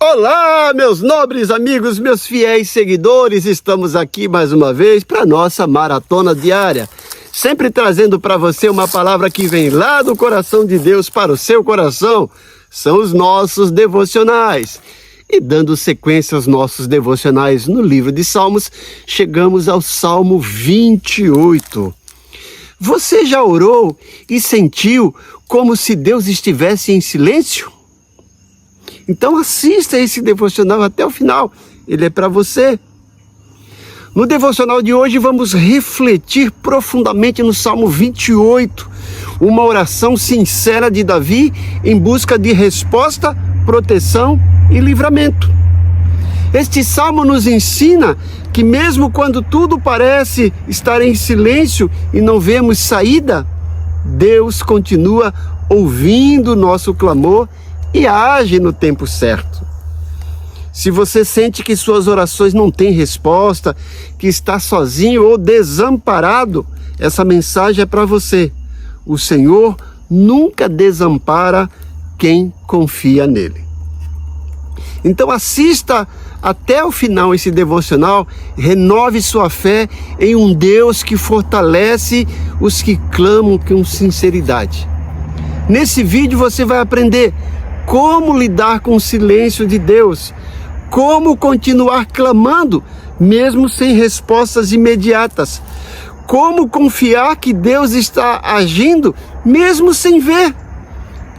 Olá, meus nobres amigos, meus fiéis seguidores, estamos aqui mais uma vez para nossa maratona diária, sempre trazendo para você uma palavra que vem lá do coração de Deus para o seu coração. São os nossos devocionais. E dando sequência aos nossos devocionais no livro de Salmos, chegamos ao Salmo 28. Você já orou e sentiu como se Deus estivesse em silêncio? Então assista esse devocional até o final, ele é para você. No devocional de hoje vamos refletir profundamente no Salmo 28, uma oração sincera de Davi em busca de resposta, proteção e livramento. Este salmo nos ensina que mesmo quando tudo parece estar em silêncio e não vemos saída, Deus continua ouvindo o nosso clamor e age no tempo certo. Se você sente que suas orações não têm resposta, que está sozinho ou desamparado, essa mensagem é para você. O Senhor nunca desampara quem confia nele. Então assista até o final esse devocional, renove sua fé em um Deus que fortalece os que clamam com sinceridade. Nesse vídeo você vai aprender como lidar com o silêncio de Deus, como continuar clamando mesmo sem respostas imediatas, como confiar que Deus está agindo mesmo sem ver,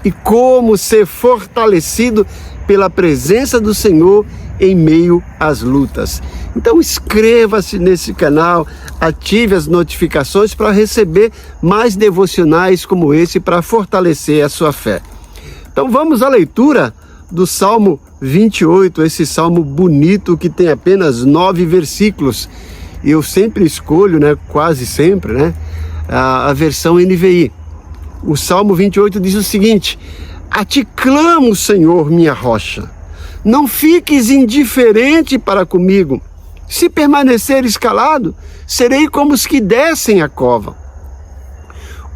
e como ser fortalecido pela presença do Senhor em meio às lutas. Então inscreva-se nesse canal, ative as notificações para receber mais devocionais como esse para fortalecer a sua fé. Então vamos à leitura do Salmo 28, esse salmo bonito que tem apenas 9 versículos. Eu sempre escolho, quase sempre, a versão NVI. O Salmo 28 diz o seguinte: a ti clamo, Senhor, minha rocha. Não fiques indiferente para comigo. Se permaneceres calado, serei como os que descem a cova.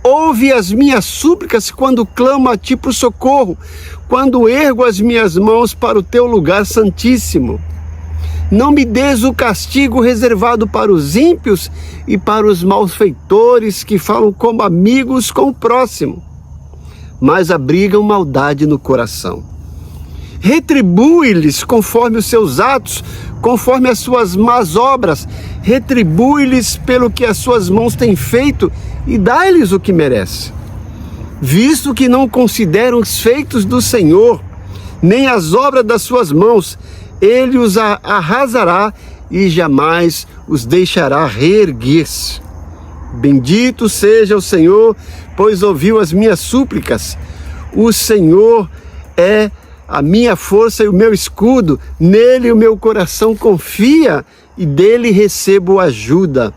Ouve as minhas súplicas quando clamo a ti por socorro, quando ergo as minhas mãos para o teu lugar santíssimo. Não me des o castigo reservado para os ímpios e para os malfeitores que falam como amigos com o próximo, mas abrigam maldade no coração. Retribui-lhes conforme os seus atos, conforme as suas más obras. Retribui-lhes pelo que as suas mãos têm feito e dá-lhes o que merece. Visto que não consideram os feitos do Senhor, nem as obras das suas mãos, ele os arrasará e jamais os deixará reerguer-se. Bendito seja o Senhor, pois ouviu as minhas súplicas. O Senhor é a minha força e o meu escudo, nele o meu coração confia e dele recebo ajuda.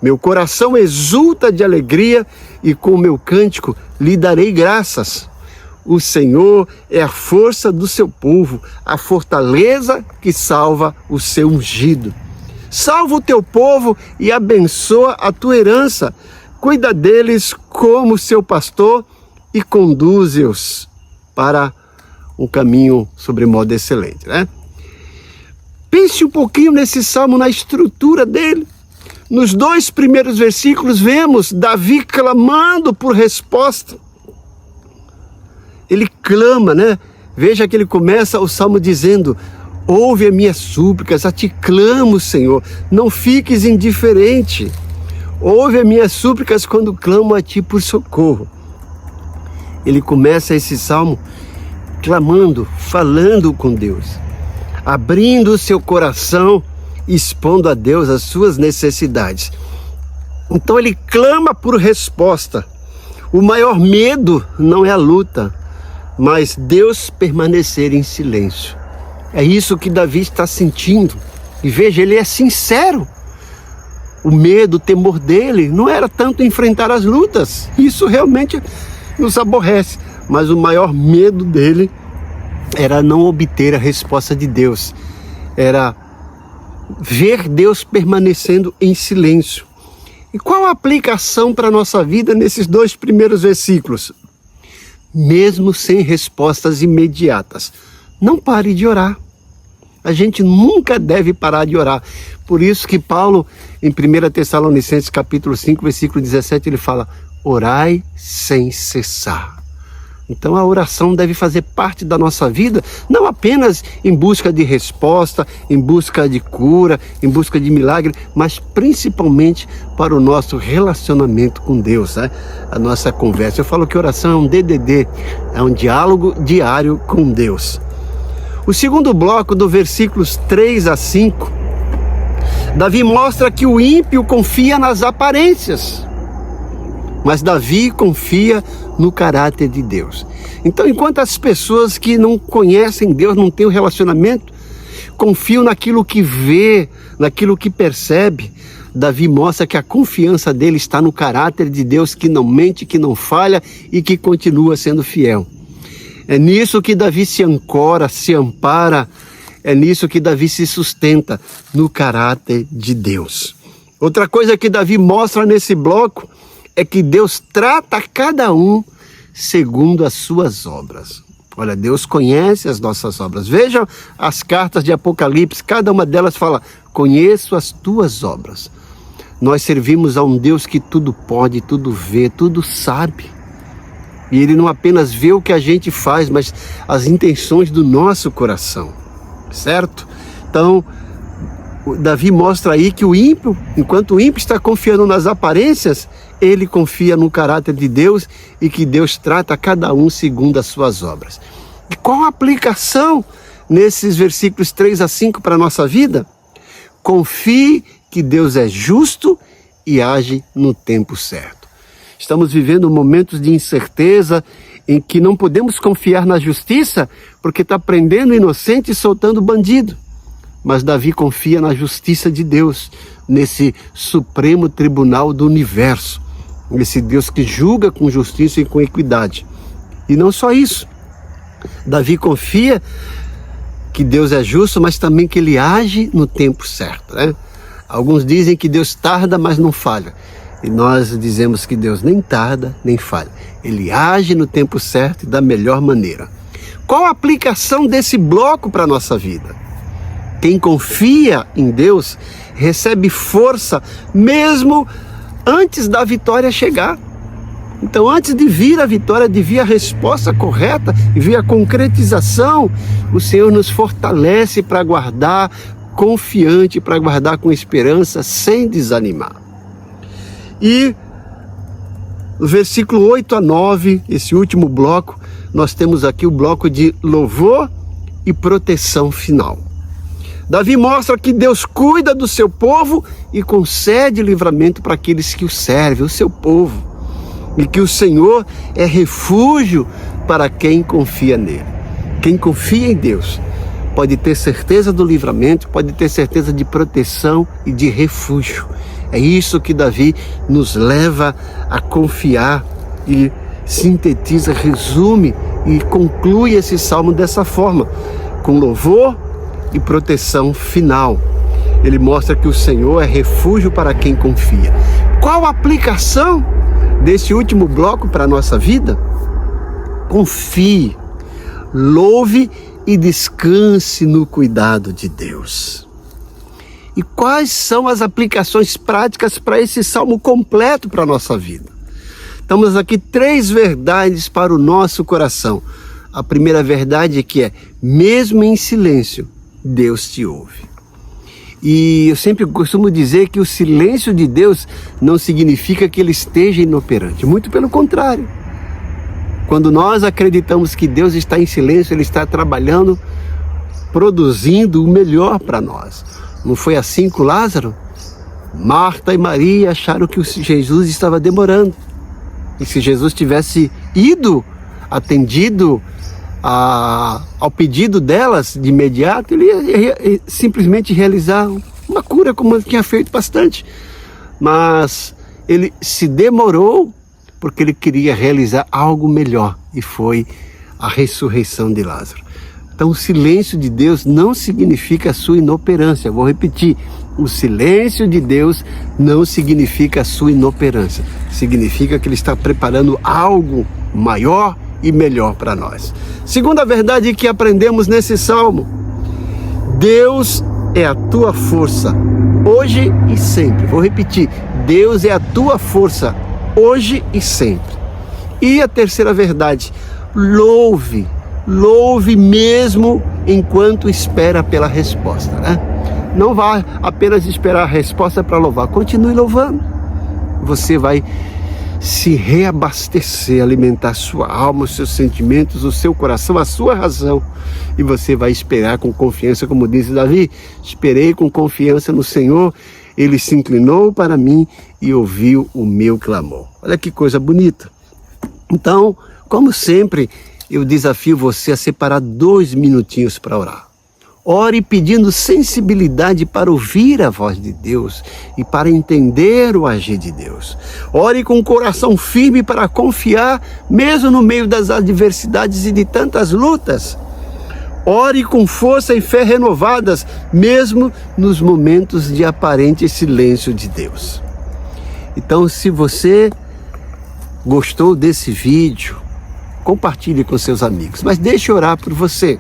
Meu coração exulta de alegria e com o meu cântico lhe darei graças. O Senhor é a força do seu povo, a fortaleza que salva o seu ungido. Salva o teu povo e abençoa a tua herança. Cuida deles como seu pastor e conduze-os para um caminho sobremodo excelente, Pense um pouquinho nesse salmo, na estrutura dele. Nos 2 primeiros versículos vemos Davi clamando por resposta. Ele clama, Veja que ele começa o salmo dizendo: ouve as minhas súplicas, a ti clamo, Senhor, não fiques indiferente. Ouve as minhas súplicas quando clamo a ti por socorro. Ele começa esse salmo clamando, falando com Deus, abrindo o seu coração, expondo a Deus as suas necessidades. Então ele clama por resposta. O maior medo não é a luta, mas Deus permanecer em silêncio. É isso que Davi está sentindo. E veja, ele é sincero. O medo, o temor dele não era tanto enfrentar as lutas. Isso realmente nos aborrece. Mas o maior medo dele era não obter a resposta de Deus. Era ver Deus permanecendo em silêncio. E qual a aplicação para a nossa vida nesses 2 primeiros versículos? Mesmo sem respostas imediatas, não pare de orar. A gente nunca deve parar de orar. Por isso que Paulo, em 1 Tessalonicenses capítulo 5, versículo 17, ele fala: orai sem cessar. Então a oração deve fazer parte da nossa vida, não apenas em busca de resposta, em busca de cura, em busca de milagre, mas principalmente para o nosso relacionamento com Deus, né? A nossa conversa. Eu falo que oração é um DDD, é um diálogo diário com Deus. O segundo bloco, do versículos 3 a 5, Davi mostra que o ímpio confia nas aparências, mas Davi confia no caráter de Deus. Então, enquanto as pessoas que não conhecem Deus, não têm um relacionamento, confiam naquilo que vê, naquilo que percebe, Davi mostra que a confiança dele está no caráter de Deus, que não mente, que não falha e que continua sendo fiel. É nisso que Davi se ancora, se ampara, é nisso que Davi se sustenta, no caráter de Deus. Outra coisa que Davi mostra nesse bloco é que Deus trata cada um segundo as suas obras. Olha, Deus conhece as nossas obras. Vejam as cartas de Apocalipse, cada uma delas fala: conheço as tuas obras. Nós servimos a um Deus que tudo pode, tudo vê, tudo sabe. E Ele não apenas vê o que a gente faz, mas as intenções do nosso coração, certo? Então, Davi mostra aí que o ímpio, enquanto o ímpio está confiando nas aparências, ele confia no caráter de Deus e que Deus trata cada um segundo as suas obras. E qual a aplicação nesses versículos 3 a 5 para a nossa vida? Confie que Deus é justo e age no tempo certo. Estamos vivendo momentos de incerteza em que não podemos confiar na justiça porque está prendendo inocente e soltando bandido. Mas Davi confia na justiça de Deus, nesse supremo tribunal do universo, nesse Deus que julga com justiça e com equidade. E não só isso, Davi confia que Deus é justo, mas também que Ele age no tempo certo, né? Alguns dizem que Deus tarda, mas não falha. E nós dizemos que Deus nem tarda, nem falha. Ele age no tempo certo e da melhor maneira. Qual a aplicação desse bloco para a nossa vida? Quem confia em Deus recebe força mesmo antes da vitória chegar. Então, antes de vir a vitória, de vir a resposta correta e vir a concretização, o Senhor nos fortalece para guardar confiante, para guardar com esperança, sem desanimar. E no versículo 8 a 9, esse último bloco, nós temos aqui o bloco de louvor e proteção final. Davi mostra que Deus cuida do seu povo e concede livramento para aqueles que o servem, o seu povo. E que o Senhor é refúgio para quem confia nele. Quem confia em Deus pode ter certeza do livramento, pode ter certeza de proteção e de refúgio. É isso que Davi nos leva a confiar e sintetiza, resume e conclui esse salmo dessa forma, com louvor e proteção final. Ele mostra que o Senhor é refúgio para quem confia. Qual a aplicação desse último bloco para a nossa vida? Confie, louve e descanse no cuidado de Deus. E quais são as aplicações práticas para esse salmo completo para a nossa vida? Estamos aqui 3 verdades para o nosso coração. A primeira verdade é que mesmo em silêncio, Deus te ouve. E eu sempre costumo dizer que o silêncio de Deus não significa que Ele esteja inoperante. Muito pelo contrário. Quando nós acreditamos que Deus está em silêncio, Ele está trabalhando, produzindo o melhor para nós. Não foi assim com Lázaro? Marta e Maria acharam que Jesus estava demorando. E se Jesus tivesse ido, atendido ao pedido delas de imediato, ele ia simplesmente realizar uma cura, como ele tinha feito bastante. Mas ele se demorou porque ele queria realizar algo melhor, e foi a ressurreição de Lázaro. Então, o silêncio de Deus não significa a sua inoperância. Vou repetir, o silêncio de Deus não significa a sua inoperância. Significa que Ele está preparando algo maior e melhor para nós. Segunda verdade que aprendemos nesse salmo: Deus é a tua força, hoje e sempre. Vou repetir: Deus é a tua força, hoje e sempre. E a terceira verdade: louve mesmo enquanto espera pela resposta, né? Não vá apenas esperar a resposta para louvar, continue louvando. Você vai se reabastecer, alimentar a sua alma, os seus sentimentos, o seu coração, a sua razão. E você vai esperar com confiança, como diz Davi: esperei com confiança no Senhor, Ele se inclinou para mim e ouviu o meu clamor. Olha que coisa bonita. Então, como sempre, eu desafio você a separar 2 minutinhos para orar. Ore pedindo sensibilidade para ouvir a voz de Deus e para entender o agir de Deus. Ore com o coração firme para confiar, mesmo no meio das adversidades e de tantas lutas. Ore com força e fé renovadas, mesmo nos momentos de aparente silêncio de Deus. Então, se você gostou desse vídeo, compartilhe com seus amigos, mas deixe eu orar por você.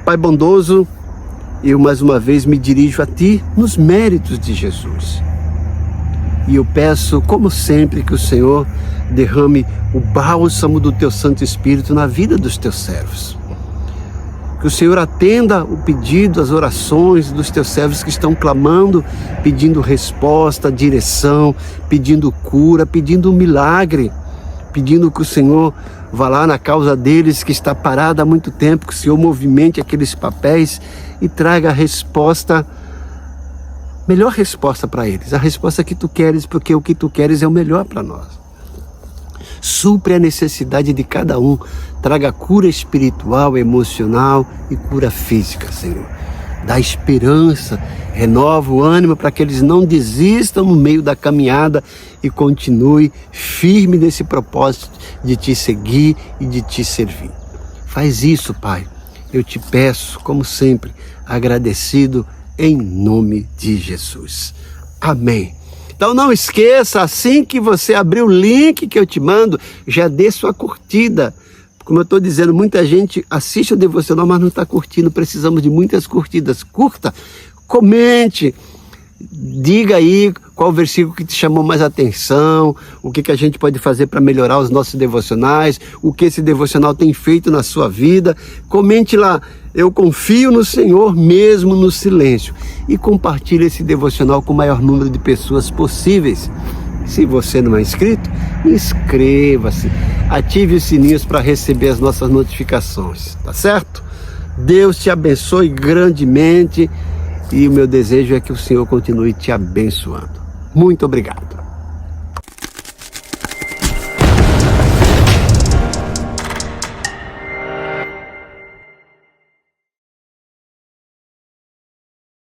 Pai bondoso, eu mais uma vez me dirijo a Ti nos méritos de Jesus. E eu peço, como sempre, que o Senhor derrame o bálsamo do Teu Santo Espírito na vida dos Teus servos. Que o Senhor atenda o pedido, as orações dos Teus servos que estão clamando, pedindo resposta, direção, pedindo cura, pedindo um milagre, pedindo que o Senhor vá lá na causa deles que está parada há muito tempo, que o Senhor movimente aqueles papéis e traga a resposta, melhor resposta para eles, a resposta que Tu queres, porque o que Tu queres é o melhor para nós. Supre a necessidade de cada um, traga cura espiritual, emocional e cura física, Senhor. Dá esperança, renova o ânimo para que eles não desistam no meio da caminhada e continue firme nesse propósito de Te seguir e de Te servir. Faz isso, Pai. Eu Te peço, como sempre, agradecido em nome de Jesus. Amém. Então não esqueça, assim que você abrir o link que eu te mando, já dê sua curtida. Como eu estou dizendo, muita gente assiste o devocional, mas não está curtindo. Precisamos de muitas curtidas. Curta, comente, diga aí qual versículo que te chamou mais atenção, o que a gente pode fazer para melhorar os nossos devocionais, o que esse devocional tem feito na sua vida. Comente lá: eu confio no Senhor mesmo no silêncio. E compartilhe esse devocional com o maior número de pessoas possíveis. Se você não é inscrito, inscreva-se. Ative os sininhos para receber as nossas notificações, tá certo? Deus te abençoe grandemente e o meu desejo é que o Senhor continue te abençoando. Muito obrigado.